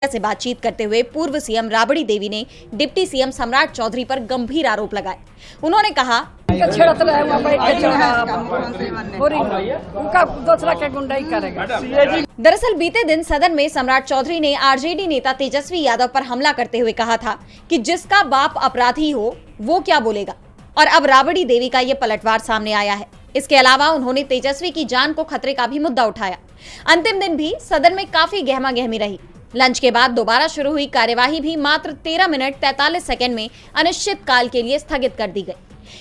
से बातचीत करते हुए पूर्व सीएम राबड़ी देवी ने डिप्टी सीएम सम्राट चौधरी पर गंभीर आरोप लगाए। उन्होंने कहा, दरअसल बीते दिन सदन में सम्राट चौधरी ने आरजेडी नेता तेजस्वी यादव पर हमला करते हुए कहा था कि जिसका बाप अपराधी हो वो क्या बोलेगा, और अब राबड़ी देवी का ये पलटवार सामने आया है। इसके अलावा उन्होंने तेजस्वी की जान को खतरे का भी मुद्दा उठाया। अंतिम दिन भी सदन में काफी गहमागहमी रही। लंच के बाद दोबारा शुरू हुई कार्यवाही भी मात्र 13 मिनट 43 सेकंड में अनिश्चित काल के लिए स्थगित कर दी गई।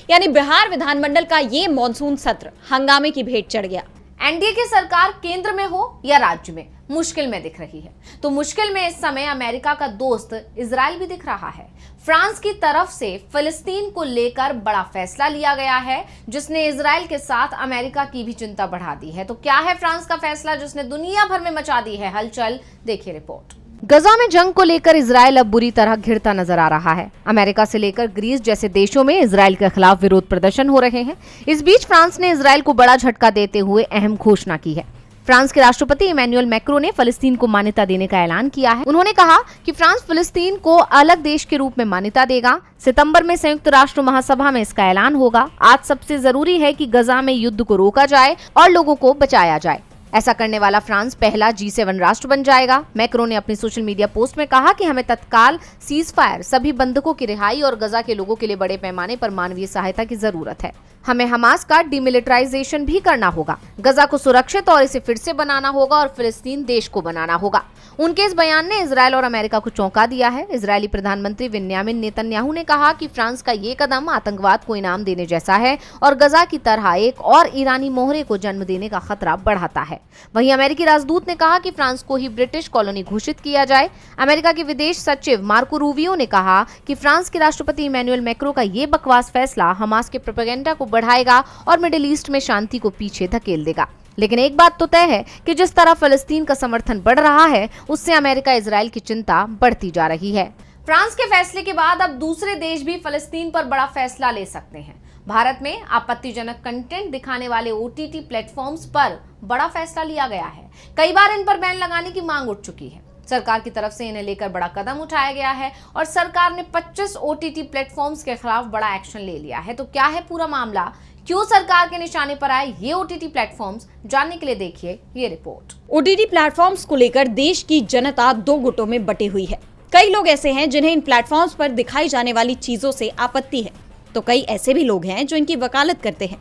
यानी बिहार विधानमंडल का ये मॉनसून सत्र हंगामे की भेंट चढ़ गया। एनडीए की सरकार केंद्र में हो या राज्य में मुश्किल में दिख रही है, तो मुश्किल में इस समय अमेरिका का दोस्त इजराइल भी दिख रहा है। फ्रांस की तरफ से फिलिस्तीन को लेकर बड़ा फैसला लिया गया है, जिसने इजराइल के साथ अमेरिका की भी चिंता बढ़ा दी है। तो क्या है फ्रांस का फैसला जिसने दुनिया भर में मचा दी है हलचल? देखिए रिपोर्ट। गजा में जंग को लेकर इजराइल अब बुरी तरह घिरता नजर आ रहा है। अमेरिका से लेकर ग्रीस जैसे देशों में इजराइल के खिलाफ विरोध प्रदर्शन हो रहे हैं। इस बीच फ्रांस ने इजराइल को बड़ा झटका देते हुए अहम घोषणा की है। फ्रांस के राष्ट्रपति इमैनुअल मैक्रों ने फिलिस्तीन को मान्यता देने का ऐलान किया है। उन्होंने कहा कि फ्रांस फिलिस्तीन को अलग देश के रूप में मान्यता देगा। सितंबर में संयुक्त राष्ट्र महासभा में इसका ऐलान होगा। आज सबसे जरूरी है कि गजा में युद्ध को रोका जाए और लोगों को बचाया जाए। ऐसा करने वाला फ्रांस पहला G7 राष्ट्र बन जाएगा। मैक्रों ने अपनी सोशल मीडिया पोस्ट में कहा कि हमें तत्काल सीज फायर, सभी बंधकों की रिहाई और गजा के लोगों के लिए बड़े पैमाने पर मानवीय सहायता की जरूरत है। हमें हमास का डिमिलिटराइजेशन भी करना होगा। गजा को सुरक्षित और इसे फिर से बनाना होगा और फिलिस्तीन देश को बनाना होगा। उनके इस बयान ने इजराइल और अमेरिका को चौंका दिया है। इजरायली प्रधानमंत्री बेंयामिन नेतन्याहू ने कहा कि फ्रांस का ये कदम आतंकवाद को इनाम देने जैसा है और गजा की तरह एक और ईरानी मोहरे को जन्म देने का खतरा बढ़ाता है। वहीं अमेरिकी राजदूत ने कहा कि फ्रांस को ही ब्रिटिश कॉलोनी घोषित किया जाए। अमेरिका के विदेश सचिव मार्को रूबियो ने कहा कि फ्रांस के राष्ट्रपति इमैनुअल मैक्रों का ये बकवास फैसला हमास के प्रोपेगेंडा को बढ़ाएगा और मिडिल ईस्ट में शांति को पीछे धकेल देगा। लेकिन एक बात तो तय है कि जिस तरह फिलिस्तीन का समर्थन बढ़ रहा है, उससे अमेरिका इजराइल की चिंता बढ़ती जा रही है। फ्रांस के फैसले के बाद अब दूसरे देश भी फिलिस्तीन पर बड़ा फैसला ले सकते हैं। भारत में आपत्तिजनक कंटेंट दिखाने वाले OTT प्लेटफॉर्म्स पर बड़ा फैसला लिया गया है। कई बार इन पर बैन लगाने की मांग उठ चुकी है। सरकार की तरफ से इन्हें लेकर बड़ा कदम उठाया गया है और सरकार ने 25 OTT प्लेटफॉर्म्स के खिलाफ बड़ा एक्शन ले लिया है। तो क्या है पूरा मामला? क्यों सरकार के निशाने पर आए ये OTT प्लेटफॉर्म्स? जानने के लिए देखिए ये रिपोर्ट। OTT प्लेटफॉर्म्स को लेकर देश की जनता दो गुटों में बटी हुई है। कई लोग ऐसे हैं जिन्हें इन प्लेटफॉर्म्स पर दिखाई जाने वाली चीजों से आपत्ति है, तो कई ऐसे भी लोग हैं जो इनकी वकालत करते हैं।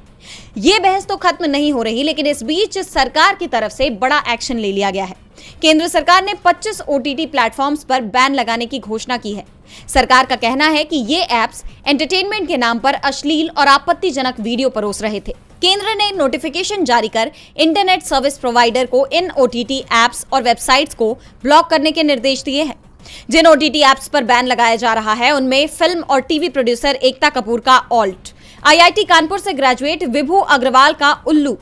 ये बहस तो खत्म नहीं हो रही, लेकिन इस बीच सरकार की तरफ से बड़ा एक्शन ले लिया गया है। केंद्र सरकार ने 25 OTT प्लेटफॉर्म्स पर बैन लगाने की घोषणा की है। सरकार का कहना है कि ये ऐप्स एंटरटेनमेंट के नाम पर अश्लील और आपत्तिजनक वीडियो परोस रहे थे। केंद्र ने नोटिफिकेशन जारी कर इंटरनेट सर्विस प्रोवाइडर को इन OTT ऐप्स और वेबसाइट्स को ब्लॉक करने के निर्देश दिए हैं। जिन OTT ऐप्स पर बैन लगाया जा रहा है उनमें फिल्म और टीवी प्रोड्यूसर एकता कपूर का ऑल्ट, IIT कानपुर से ग्रेजुएट विभू अग्रवाल का उल्लू,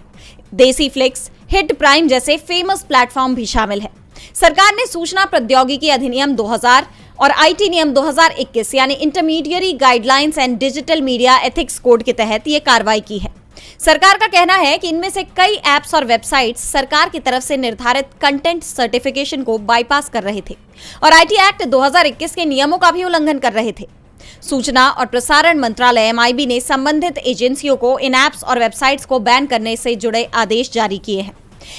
देसी फ्लिक्स, हिट प्राइम जैसे फेमस प्लेटफॉर्म भी शामिल है। सरकार ने सूचना प्रौद्योगिकी अधिनियम 2000 और IT नियम 2021 यानी intermediary guidelines and digital media ethics code के तहत ये कार्रवाई की है। सरकार का कहना है कि इनमें से कई ऐप्स और वेबसाइट्स सरकार की तरफ से निर्धारित कंटेंट सर्टिफिकेशन को बाईपास कर रहे थे और IT एक्ट 2021 के नियमों का भी उल्लंघन कर रहे थे। सूचना और प्रसारण मंत्रालय MIB ने संबंधित एजेंसियों को इन ऐप्स और वेबसाइट्स को बैन करने से जुड़े आदेश जारी किए हैं।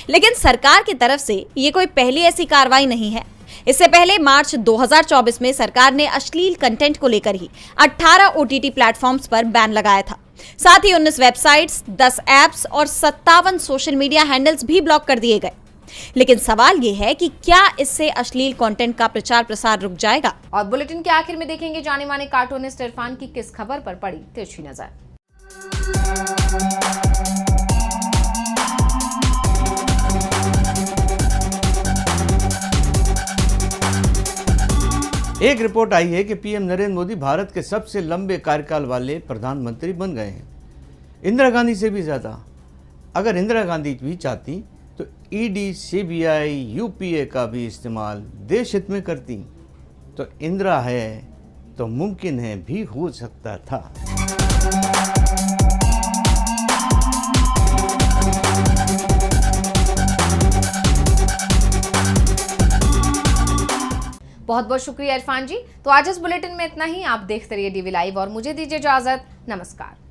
लेकिन सरकार की तरफ से ये कोई पहली ऐसी कार्रवाई नहीं है। इससे पहले मार्च 2024 में सरकार ने अश्लील कंटेंट को लेकर ही 18 OTT प्लेटफॉर्म्स पर बैन लगाया था। साथ ही 19 वेबसाइट्स, 10 ऐप्स और 57 सोशल मीडिया हैंडल्स भी ब्लॉक कर दिए गए। लेकिन सवाल ये है कि क्या इससे अश्लील कंटेंट का प्रचार प्रसार रुक जाएगा? और बुलेटिन के आखिर में देखेंगे जाने माने कार्टूनिस्ट इरफान की किस खबर पर पड़ी तिरछी नजर। एक रिपोर्ट आई है कि PM नरेंद्र मोदी भारत के सबसे लंबे कार्यकाल वाले प्रधानमंत्री बन गए हैं, इंदिरा गांधी से भी ज़्यादा। अगर इंदिरा गांधी भी चाहती तो ED, CBI, UPA का भी इस्तेमाल देश हित में करती। तो इंदिरा है तो मुमकिन है भी हो सकता था। बहुत बहुत शुक्रिया इरफान जी। तो आज इस बुलेटिन में इतना ही। आप देखते रहिए डीवी लाइव और मुझे दीजिए इजाजत। नमस्कार।